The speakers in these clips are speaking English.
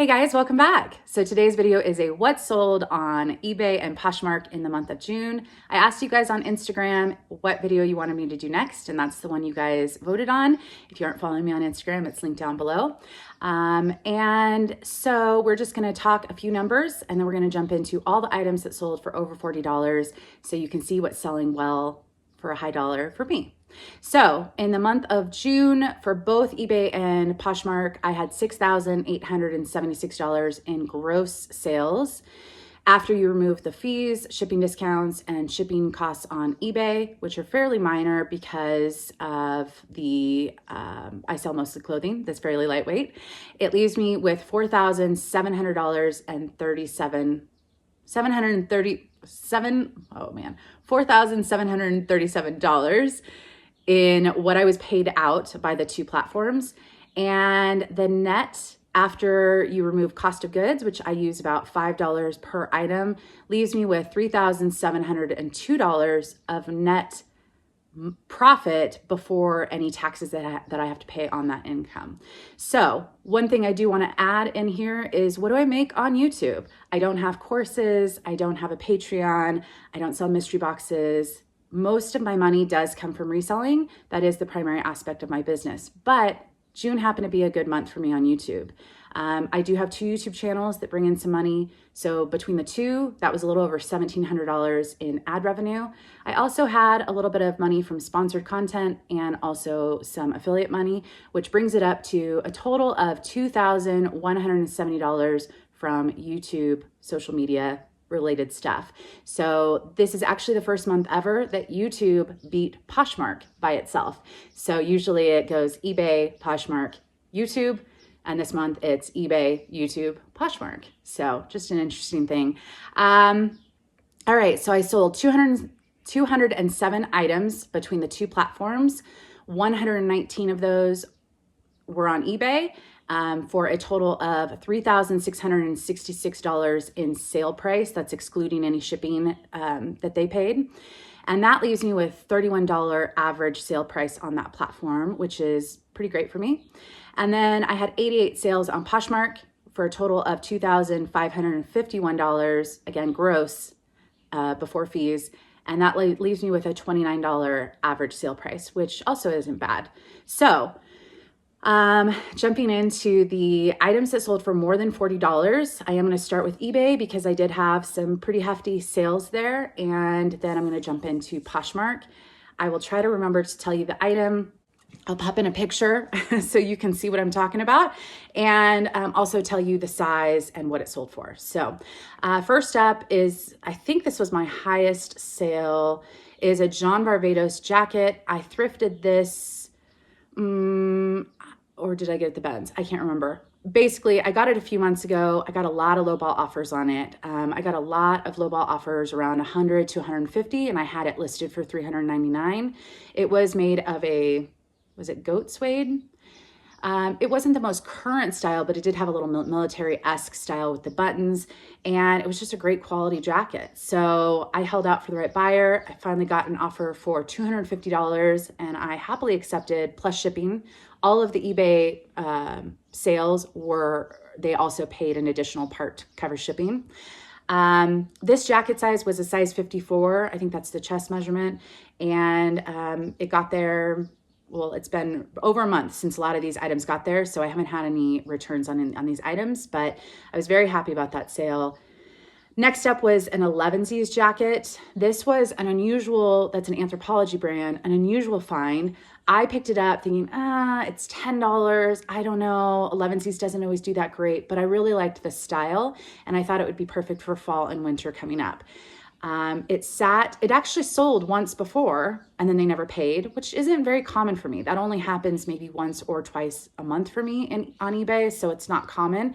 Hey guys, welcome back. So today's video is a what sold on eBay and Poshmark in the month of June. I asked you guys on Instagram what video you wanted me to do next, and that's the one you guys voted on. If you aren't following me on Instagram, it's linked down below. And so we're just gonna talk a few numbers, and then we're gonna jump into all the items that sold for over $40 so you can see what's selling well for a high dollar for me. So in the month of June, for both eBay and Poshmark, I had $6,876 in gross sales. After you remove the fees, shipping discounts, and shipping costs on eBay, which are fairly minor because of the, I sell mostly clothing that's fairly lightweight, it leaves me with $4,737 in what I was paid out by the two platforms. And the net after you remove cost of goods, which I use about $5 per item, leaves me with $3,702 of net profit before any taxes that I have to pay on that income. So one thing I do want to add in here is, what do I make on YouTube? I don't have courses. I don't have a Patreon. I don't sell mystery boxes. Most of my money does come from reselling. That is the primary aspect of my business. But June happened to be a good month for me on YouTube. I do have two YouTube channels that bring in some money. So between the two, that was a little over $1,700 in ad revenue. I also had a little bit of money from sponsored content and also some affiliate money, which brings it up to a total of $2,170 from YouTube social media related stuff. So this is actually the first month ever that YouTube beat Poshmark by itself. So usually it goes eBay, Poshmark, YouTube, and this month it's eBay, YouTube, Poshmark. So just an interesting thing. All right, so I sold 207 items between the two platforms. 119 of those were on eBay. For a total of $3,666 in sale price. That's excluding any shipping that they paid. And that leaves me with $31 average sale price on that platform, which is pretty great for me. And then I had 88 sales on Poshmark for a total of $2,551, again, gross before fees. And that leaves me with a $29 average sale price, which also isn't bad. So jumping into the items that sold for more than $40, I am going to start with eBay because I did have some pretty hefty sales there. And then I'm going to jump into Poshmark. I will try to remember to tell you the item. I'll pop in a picture so you can see what I'm talking about, and also tell you the size and what it sold for. So first up is, I think this was my highest sale, is a John Barbados jacket. I thrifted this, or did I get it at the Benz? I can't remember. Basically, I got it a few months ago. I got a lot of lowball offers on it. I got a lot of lowball offers around 100 to 150, and I had it listed for $399. It was made of a, was it goat suede? It wasn't the most current style, but it did have a little military-esque style with the buttons, and it was just a great quality jacket. So I held out for the right buyer. I finally got an offer for $250, and I happily accepted, plus shipping. All of the eBay sales were, they also paid an additional part to cover shipping. This jacket size was a size 54. I think that's the chest measurement. And it got there, well, it's been over a month since a lot of these items got there, so I haven't had any returns on these items, but I was very happy about that sale. Next up was an 11sies jacket. This was an unusual, that's an Anthropologie brand, an unusual find. I picked it up thinking, it's $10. I don't know, 11sies doesn't always do that great, but I really liked the style, and I thought it would be perfect for fall and winter coming up. It actually sold once before, and then they never paid, which isn't very common for me. That only happens maybe once or twice a month for me on eBay, so it's not common,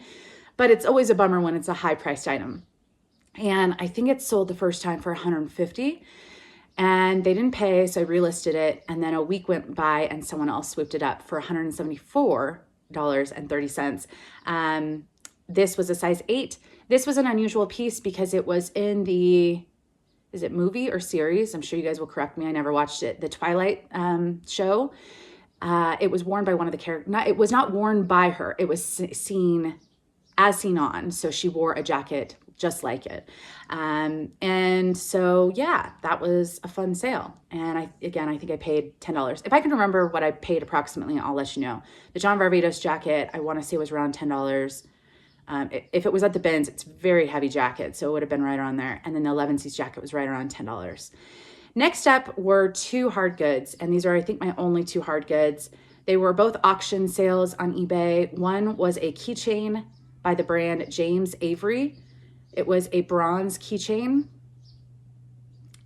but it's always a bummer when it's a high priced item. And I think it sold the first time for $150, and they didn't pay, so I relisted it, and then a week went by and someone else swooped it up for $174.30. This was a size 8. This was an unusual piece because it was in the, is it movie or series? I'm sure you guys will correct me. I never watched it. The Twilight show. It was worn by one of the characters. It was not worn by her. It was seen as seen on. So she wore a jacket just like it. And so, yeah, that was a fun sale. And I think I paid $10. If I can remember what I paid approximately, I'll let you know. The John Barbados jacket, I want to say was around $10. If it was at the bins, it's a very heavy jacket, so it would have been right around there. And then the 11C jacket was right around $10. Next up were two hard goods, and these are, I think, my only two hard goods. They were both auction sales on eBay. One was a keychain by the brand James Avery. It was a bronze keychain.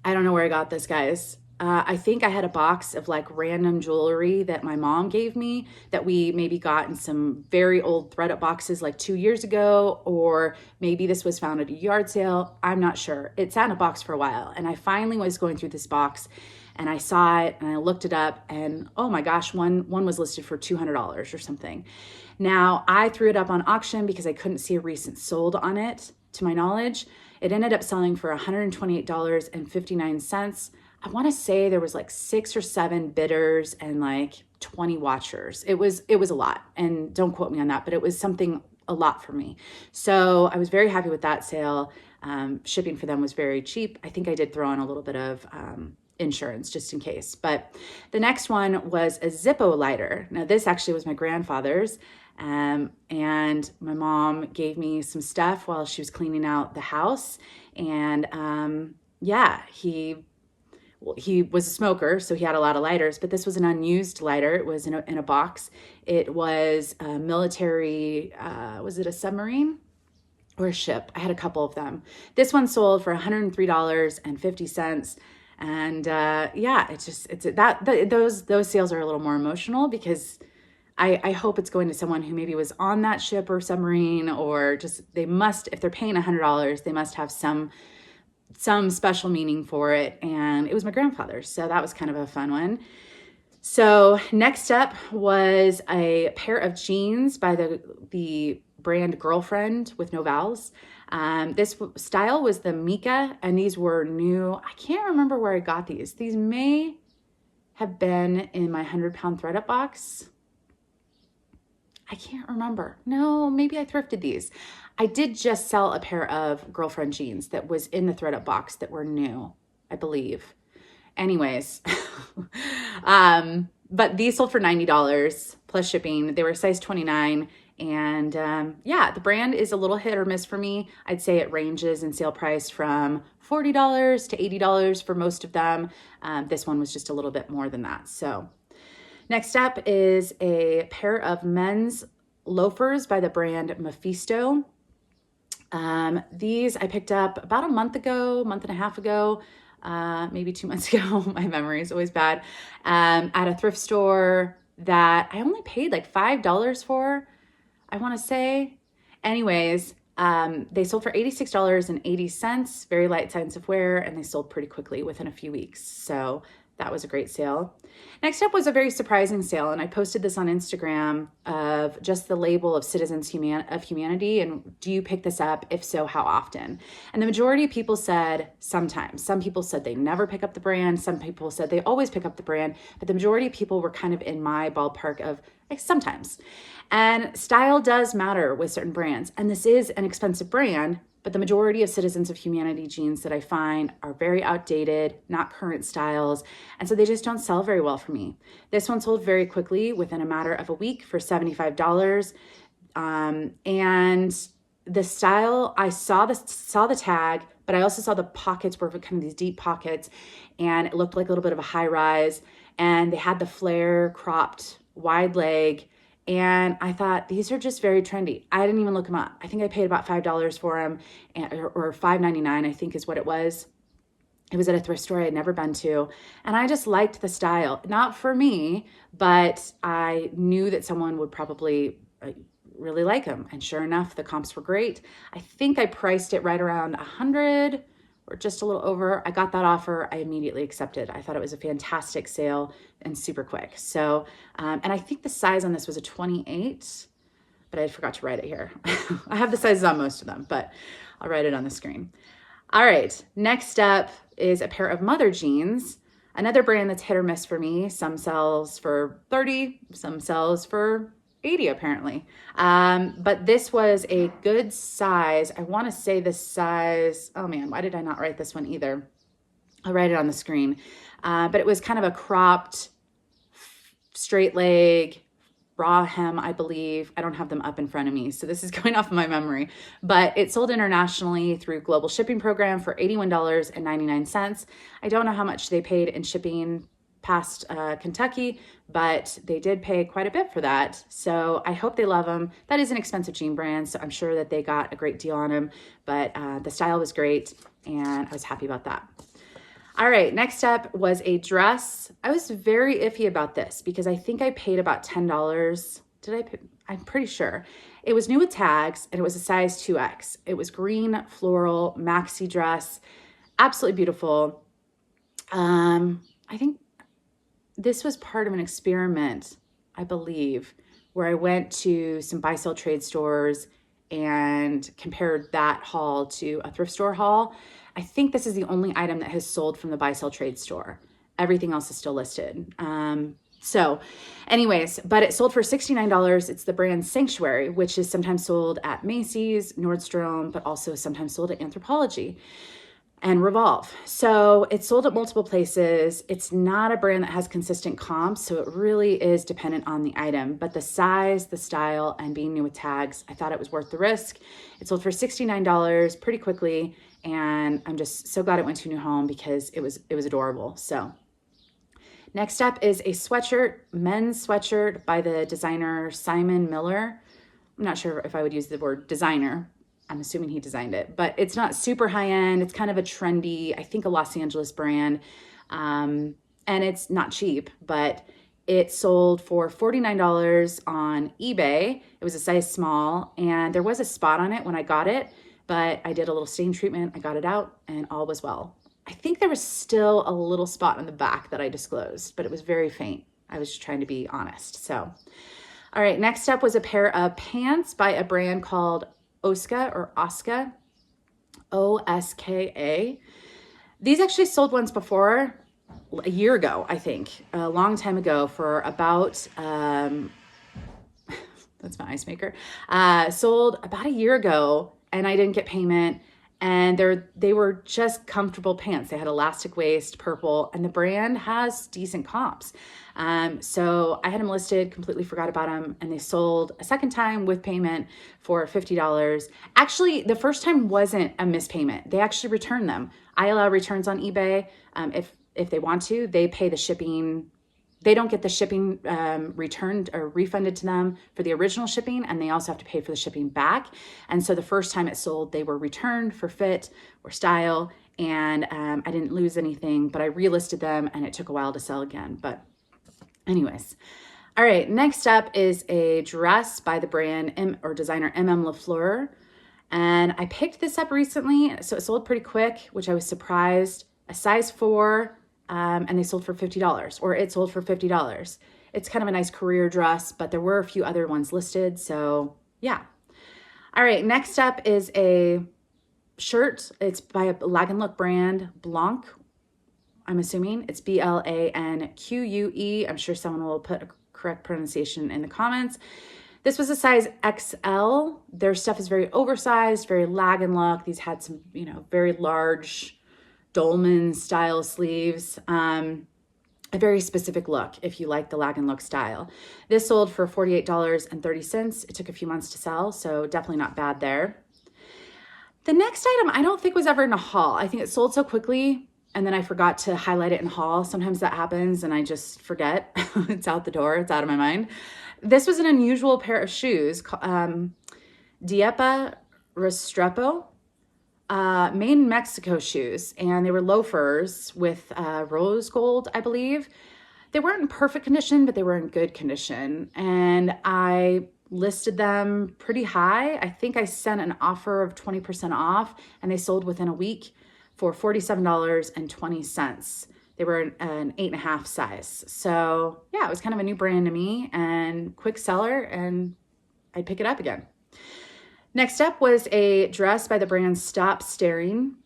I don't know where I got this, guys. I think I had a box of like random jewelry that my mom gave me that we maybe got in some very old ThredUp boxes like 2 years ago, or maybe this was found at a yard sale. I'm not sure. It sat in a box for a while, and I finally was going through this box and I saw it and I looked it up, and oh my gosh, one was listed for $200 or something. Now, I threw it up on auction because I couldn't see a recent sold on it, to my knowledge. It ended up selling for $128.59. I want to say there was like 6 or 7 bidders and like 20 watchers. It was a lot, and don't quote me on that, but it was something a lot for me. So I was very happy with that sale. Shipping for them was very cheap. I think I did throw in a little bit of insurance just in case. But the next one was a Zippo Lighter. Now this actually was my grandfather's, and my mom gave me some stuff while she was cleaning out the house. And yeah, he was a smoker, so he had a lot of lighters, but this was an unused lighter. It was in a box. It was a military, was it a submarine or a ship? I had a couple of them. This one sold for $103.50. And yeah, those sales are a little more emotional because I hope it's going to someone who maybe was on that ship or submarine, or just, they must, if they're paying $100, they must have some special meaning for it. And it was my grandfather's, so that was kind of a fun one. So next up was a pair of jeans by the brand Girlfriend with no vowels. This style was the Mika, and these were new. I can't remember where I got these. These may have been in my 100-pound ThredUp box. I can't remember. No, maybe I thrifted these. I did just sell a pair of Girlfriend jeans that was in the ThredUp box that were new, I believe. Anyways, but these sold for $90 plus shipping. They were size 29. And yeah, the brand is a little hit or miss for me. I'd say it ranges in sale price from $40 to $80 for most of them. This one was just a little bit more than that. So next up is a pair of men's loafers by the brand Mephisto. These I picked up about a month and a half ago, maybe 2 months ago. My memory is always bad. At a thrift store that I only paid like $5 for, I want to say. Anyways, they sold for $86.80, very light signs of wear, and they sold pretty quickly within a few weeks. So that was a great sale. Next up was a very surprising sale, and I posted this on Instagram, of just the label of Citizens of Humanity, and do you pick this up? If so, how often? And the majority of people said sometimes. Some people said they never pick up the brand. Some people said they always pick up the brand, but the majority of people were kind of in my ballpark of like sometimes. And style does matter with certain brands, and this is an expensive brand, but the majority of Citizens of Humanity jeans that I find are very outdated, not current styles, and so they just don't sell very well for me. This one sold very quickly within a matter of a week for $75. And the style, I saw the tag, but I also saw the pockets were kind of these deep pockets, and it looked like a little bit of a high rise, and they had the flare cropped wide leg. And I thought, these are just very trendy. I didn't even look them up. I think I paid about $5 for them, or $5.99, I think is what it was. It was at a thrift store I had never been to. And I just liked the style. Not for me, but I knew that someone would probably really like them. And sure enough, the comps were great. I think I priced it right around 100 or just a little over. I got that offer. I immediately accepted. I thought it was a fantastic sale and super quick. So, and I think the size on this was a 28, but I forgot to write it here. I have the sizes on most of them, but I'll write it on the screen. All right, next up is a pair of mother jeans, another brand that's hit or miss for me. Some sells for $30, some sells for $80 apparently. But this was a good size. I want to say this size, oh man, why did I not write this one either? I'll write it on the screen. But it was kind of a cropped, straight leg, raw hem, I believe. I don't have them up in front of me, so this is going off of my memory. But it sold internationally through global shipping program for $81.99. I don't know how much they paid in shipping past Kentucky, but they did pay quite a bit for that. So I hope they love them. That is an expensive jean brand, so I'm sure that they got a great deal on them, but the style was great and I was happy about that. All right, next up was a dress. I was very iffy about this because I think I paid about $10. Did I pay? I'm pretty sure. It was new with tags and it was a size 2X. It was green floral maxi dress, absolutely beautiful. I think this was part of an experiment, I believe, where I went to some buy sell trade stores and compared that haul to a thrift store haul. I think this is the only item that has sold from the buy sell trade store. Everything else is still listed. So anyways, but it sold for $69. It's the brand Sanctuary, which is sometimes sold at Macy's, Nordstrom, but also sometimes sold at Anthropologie and Revolve. So it's sold at multiple places. It's not a brand that has consistent comps, so it really is dependent on the item. But the size, the style, and being new with tags, I thought it was worth the risk. It sold for $69 pretty quickly, and I'm just so glad it went to a new home because it was adorable. So next up is a sweatshirt, men's sweatshirt by the designer Simon Miller. I'm not sure if I would use the word designer. I'm assuming he designed it, but it's not super high end. It's kind of a trendy, I think a Los Angeles brand. And it's not cheap, but it sold for $49 on eBay. It was a size small and there was a spot on it when I got it, but I did a little stain treatment. I got it out and all was well. I think there was still a little spot on the back that I disclosed, but it was very faint. I was just trying to be honest. So, all right, next up was a pair of pants by a brand called Oska. O-S-K-A. These actually sold once before, a year ago, I think, a long time ago for about, that's my ice maker, sold about a year ago and I didn't get payment. And they were just comfortable pants. They had elastic waist, purple, and the brand has decent comps. So I had them listed, completely forgot about them, and they sold a second time with payment for $50. Actually, the first time wasn't a missed payment. They actually returned them. I allow returns on eBay. If they want to, they pay the shipping. They don't get the shipping returned or refunded to them for the original shipping, and they also have to pay for the shipping back. And so the first time it sold, they were returned for fit or style, and I didn't lose anything, but I relisted them, and it took a while to sell again. But anyways, all right, next up is a dress by the brand or designer MM LaFleur, and I picked this up recently, so it sold pretty quick, which I was surprised. A size 4. And they sold for $50, or it sold for $50. It's kind of a nice career dress, but there were a few other ones listed. So yeah. All right. Next up is a shirt. It's by a Lag&Look brand, Blanc. I'm assuming it's BLANQUE. I'm sure someone will put a correct pronunciation in the comments. This was a size XL. Their stuff is very oversized, very Lag&Look. These had some, very large dolman style sleeves, a very specific look if you like the Lag&Look style. This sold for $48.30. It took a few months to sell, so definitely not bad there. The next item I don't think was ever in a haul. I think it sold so quickly and then I forgot to highlight it in haul. Sometimes that happens and I just forget. It's out the door, it's out of my mind. This was an unusual pair of shoes, Diepa Restrepo. Made in Mexico shoes, and they were loafers with rose gold, I believe. They weren't in perfect condition, but they were in good condition, and I listed them pretty high. I think I sent an offer of 20% off, and they sold within a week for $47.20. They were an 8.5 size. So yeah, it was kind of a new brand to me and quick seller, and I'd pick it up again. Next up was a dress by the brand Stop Staring.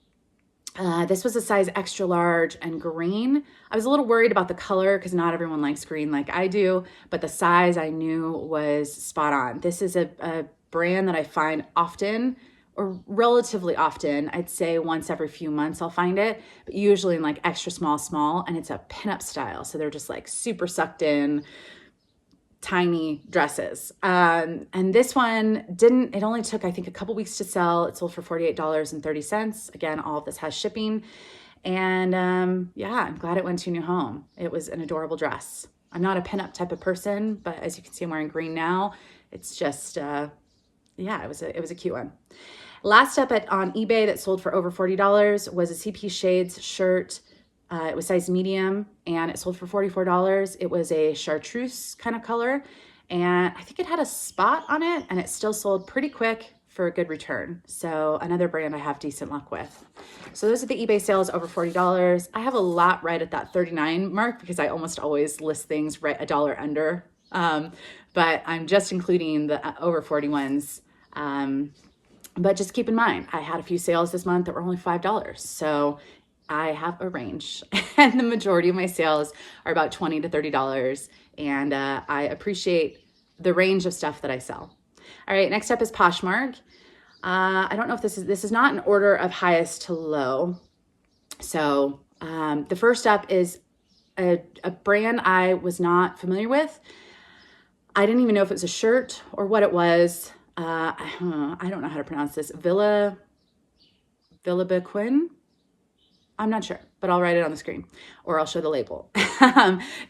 This was a size extra large and green. I was a little worried about the color because not everyone likes green like I do, but the size I knew was spot on. This is a brand that I find often, or relatively often. I'd say once every few months I'll find it, but usually in like extra small, and it's a pinup style. So they're just like super sucked in, tiny dresses. And this one it only took, I think, a couple weeks to sell. It sold for $48.30. Again, all of this has shipping. And yeah, I'm glad it went to a new home. It was an adorable dress. I'm not a pinup type of person, but as you can see, I'm wearing green now. It's just, yeah, it was a cute one. Last up on eBay that sold for over $40 was a CP Shades shirt. It was size medium and it sold for $44. It was a chartreuse kind of color, and I think it had a spot on it, and it still sold pretty quick for a good return. So another brand I have decent luck with. So those are the eBay sales over $40. I have a lot right at that 39 mark because I almost always list things right a dollar under. But I'm just including the over 40 ones. But just keep in mind, I had a few sales this month that were only $5. So I have a range, and the majority of my sales are about $20 to $30. And I appreciate the range of stuff that I sell. All right, next up is Poshmark. I don't know if this is not an order of highest to low. So the first up is a brand I was not familiar with. I didn't even know if it was a shirt or what it was. I don't know how to pronounce this. Villabequin. I'm not sure, but I'll write it on the screen or I'll show the label.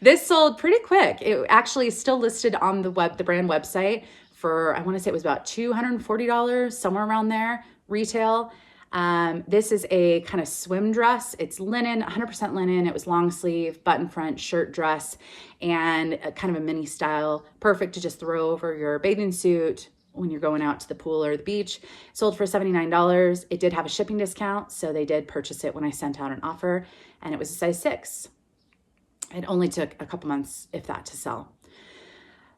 This sold pretty quick. It actually is still listed on the brand website for, I want to say it was about $240, somewhere around there, retail. This is a kind of swim dress. It's linen, 100% linen. It was long sleeve, button front shirt dress, and a kind of a mini style, perfect to just throw over your bathing suit when you're going out to the pool or the beach. Sold for $79. It did have a shipping discount, so they did purchase it when I sent out an offer, and it was a size 6. It only took a couple months, if that, to sell.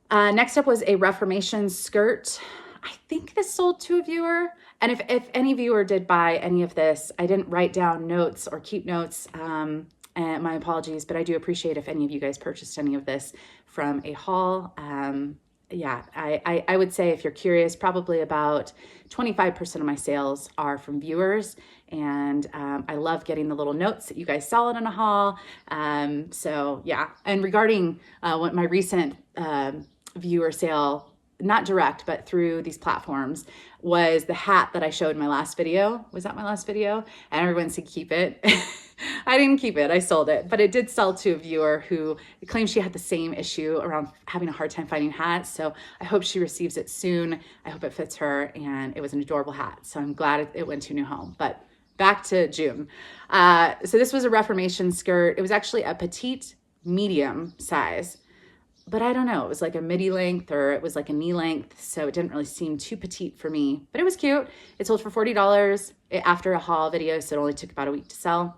Next up was a Reformation skirt. I think this sold to a viewer, and if any viewer did buy any of this, I didn't write down notes or keep notes, and my apologies, but I do appreciate if any of you guys purchased any of this from a haul. Yeah, I would say if you're curious, probably about 25% of my sales are from viewers. And I love getting the little notes that you guys sell it in a haul. So yeah, and regarding what my recent viewer sale, not direct, but through these platforms, was the hat that I showed in my last video. Was that my last video? And everyone said keep it. I didn't keep it, I sold it, but it did sell to a viewer who claimed she had the same issue around having a hard time finding hats. So I hope she receives it soon. I hope it fits her, and it was an adorable hat. So I'm glad it went to a new home. But back to June. So this was a Reformation skirt. It was actually a petite medium size, but I don't know, it was like a midi length or it was like a knee length. So it didn't really seem too petite for me, but it was cute. It sold for $40 after a haul video. So it only took about a week to sell.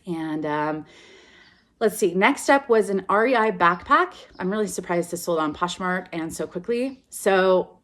And let's see, next up was an REI backpack. I'm really surprised this sold on Poshmark and so quickly. So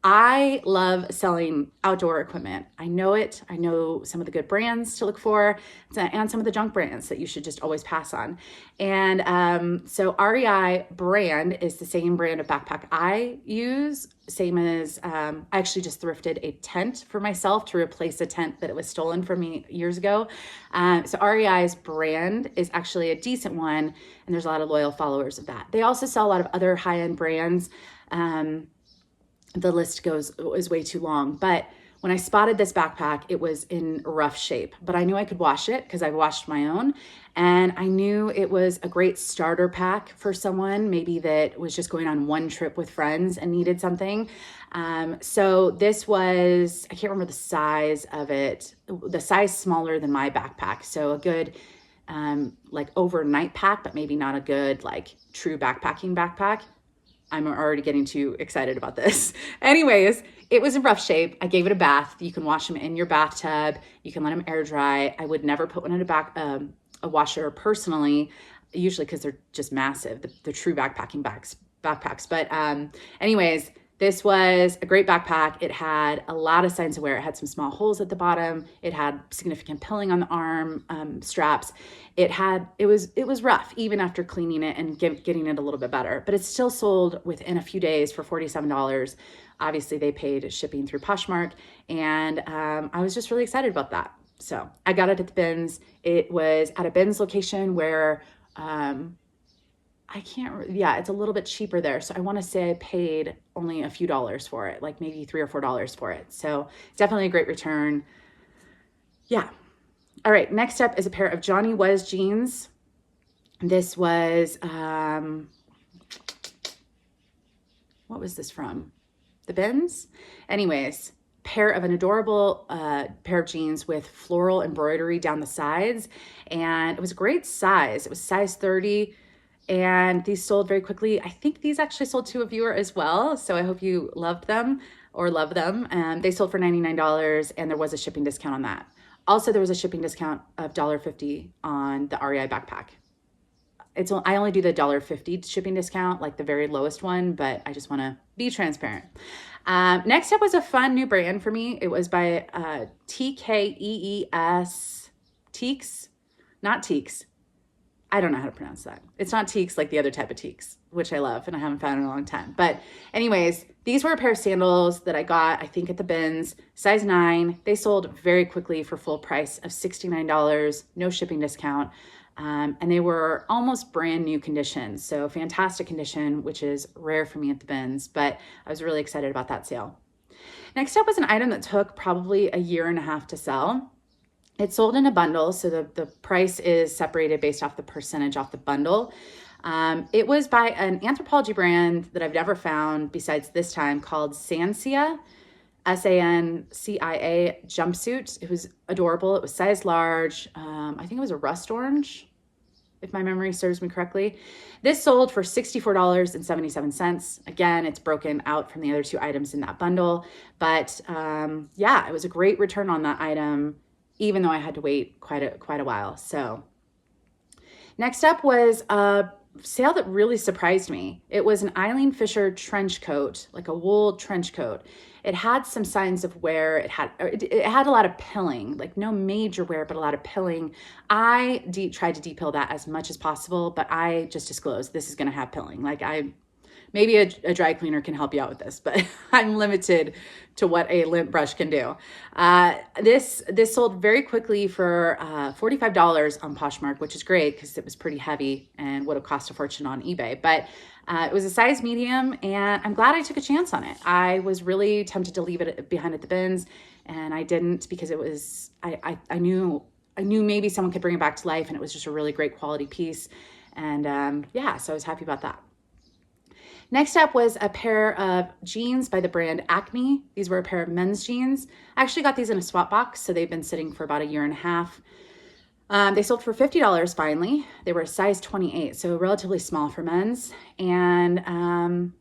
I love selling outdoor equipment. I know it. I know some of the good brands to look for and some of the junk brands that you should just always pass on. And so REI brand is the same brand of backpack I use, same as I actually just thrifted a tent for myself to replace a tent that it was stolen from me years ago. So REI's brand is actually a decent one, and there's a lot of loyal followers of that. They also sell a lot of other high-end brands. The list is way too long, but when I spotted this backpack, it was in rough shape, but I knew I could wash it because I've washed my own, and I knew it was a great starter pack for someone maybe that was just going on one trip with friends and needed something. So this was, I can't remember the size of it, the size smaller than my backpack. So a good like overnight pack, but maybe not a good like true backpacking backpack. I'm already getting too excited about this. Anyways, it was in rough shape. I gave it a bath. You can wash them in your bathtub. You can let them air dry. I would never put one in a washer personally, usually because they're just massive, the true backpacking backpacks. But anyways, This was a great backpack. It had a lot of signs of wear. It had some small holes at the bottom. It had significant pilling on the arm straps. It was rough even after cleaning it and getting it a little bit better, but it still sold within a few days for $47. Obviously they paid shipping through Poshmark, and I was just really excited about that. So I got it at the bins. It was at a bins location where it's a little bit cheaper there. So I want to say I paid only a few dollars for it, like maybe $3 or $4 for it. So definitely a great return. Yeah. All right. Next up is a pair of Johnny Was jeans. This was, what was this from? The bins? Anyways, pair of an adorable pair of jeans with floral embroidery down the sides. And it was a great size. It was size 30. And these sold very quickly. I think these actually sold to a viewer as well. So I hope you loved them or love them. They sold for $99, and there was a shipping discount on that. Also, there was a shipping discount of $1.50 on the Rei Backpack. I only do the $1.50 shipping discount, like the very lowest one, but I just want to be transparent. Next up was a fun new brand for me. It was by TKEES, Teeks, not Teeks. I don't know how to pronounce that. It's not teaks like the other type of teaks, which I love and I haven't found in a long time. But anyways, these were a pair of sandals that I got, I think at the bins, size 9. They sold very quickly for full price of $69, no shipping discount. And they were almost brand new condition. So fantastic condition, which is rare for me at the bins, but I was really excited about that sale. Next up was an item that took probably a year and a half to sell. It sold in a bundle, so the price is separated based off the percentage off the bundle. It was by an Anthropologie brand that I've never found besides this time, called Sansia, Sancia jumpsuit. It was adorable. It was size large. I think it was a rust orange, if my memory serves me correctly. This sold for $64.77. Again, it's broken out from the other two items in that bundle. But yeah, it was a great return on that item, even though I had to wait quite a while. So next up was a sale that really surprised me. It was an Eileen Fisher trench coat, like a wool trench coat. It had some signs of wear. It had a lot of pilling, like no major wear, but a lot of pilling. I tried to depill that as much as possible, but I just disclosed this is going to have pilling. Like maybe a dry cleaner can help you out with this, but I'm limited to what a lint brush can do. This sold very quickly for $45 on Poshmark, which is great because it was pretty heavy and would have cost a fortune on eBay. But it was a size medium, and I'm glad I took a chance on it. I was really tempted to leave it behind at the bins, and I didn't because it was I knew maybe someone could bring it back to life, and it was just a really great quality piece. And yeah, so I was happy about that. Next up was a pair of jeans by the brand Acme. These were a pair of men's jeans. I actually got these in a swap box, so they've been sitting for about a year and a half. They sold for $50 finally. They were a size 28, so relatively small for men's. And I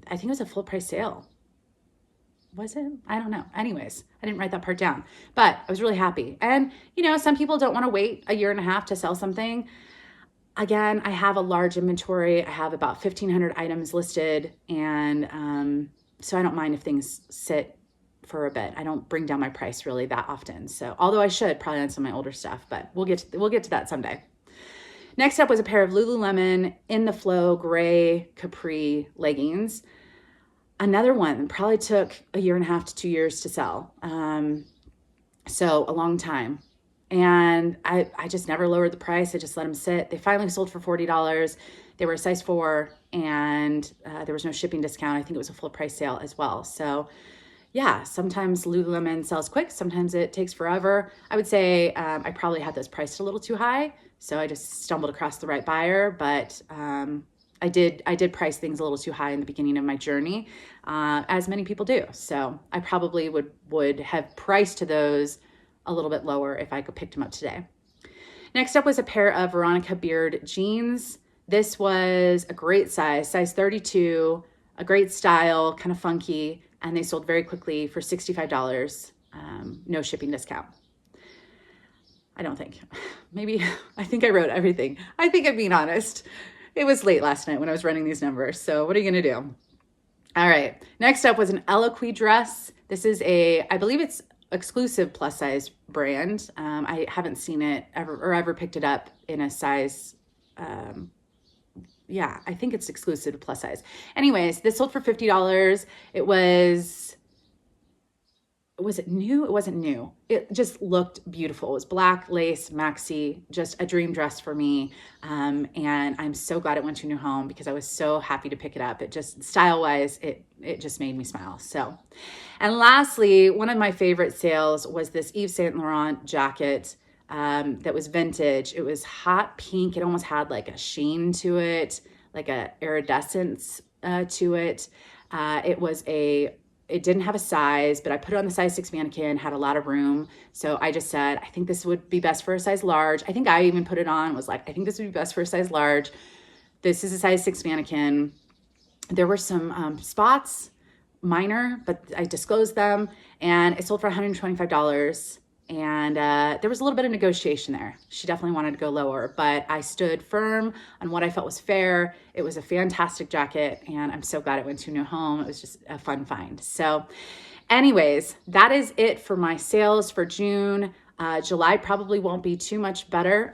think it was a full price sale. Was it? I don't know. Anyways, I didn't write that part down, but I was really happy. And, you know, some people don't want to wait a year and a half to sell something. Again, I have a large inventory. I have about 1,500 items listed. And so I don't mind if things sit for a bit. I don't bring down my price really that often. So although I should probably on some of my older stuff, but we'll get to that someday. Next up was a pair of Lululemon In the Flow gray capri leggings. Another one probably took a year and a half to 2 years to sell. So a long time. And I just never lowered the price. I just let them sit. They finally sold for $40. They were a size 4, and there was no shipping discount. I think it was a full price sale as well. So yeah, sometimes Lululemon sells quick. Sometimes it takes forever. I would say I probably had those priced a little too high. So I just stumbled across the right buyer, but I did price things a little too high in the beginning of my journey, as many people do. So I probably would have priced to those a little bit lower if I could pick them up today. Next up was a pair of Veronica beard jeans. This was a great size 32, a great style, kind of funky, and they sold very quickly for $65, no shipping discount. I don't think. Maybe, I think I wrote everything. I think I'm being honest. It was late last night when I was running these numbers, so what are you gonna do? All right, next up was an Eloqui dress. This is I believe it's exclusive plus size brand. I haven't seen it ever picked it up in a size. Yeah, I think it's exclusive to plus size. Anyways, this sold for $50. Was it new? It wasn't new. It just looked beautiful. It was black lace maxi, just a dream dress for me. And I'm so glad it went to a new home because I was so happy to pick it up. It just style wise, it just made me smile. So, and lastly, one of my favorite sales was this Yves Saint Laurent jacket that was vintage. It was hot pink. It almost had like a sheen to it, like a iridescence to it. It didn't have a size, but I put it on the size 6 mannequin, had a lot of room. So I just said, I think this would be best for a size large. I think I even put it on, was like, I think this would be best for a size large. This is a size 6 mannequin. There were some spots, minor, but I disclosed them, and it sold for $125. And there was a little bit of negotiation there. She definitely wanted to go lower, but I stood firm on what I felt was fair. It was a fantastic jacket, and I'm so glad it went to a new home. It was just a fun find. So anyways, that is it for my sales for June. July probably won't be too much better.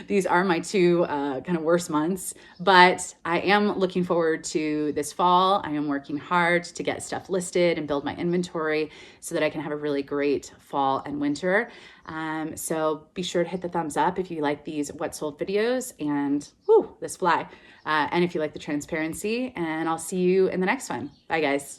These are my two kind of worst months, but I am looking forward to this fall. I am working hard to get stuff listed and build my inventory so that I can have a really great fall and winter. So be sure to hit the thumbs up if you like these what sold videos, and this fly. And if you like the transparency, and I'll see you in the next one. Bye guys.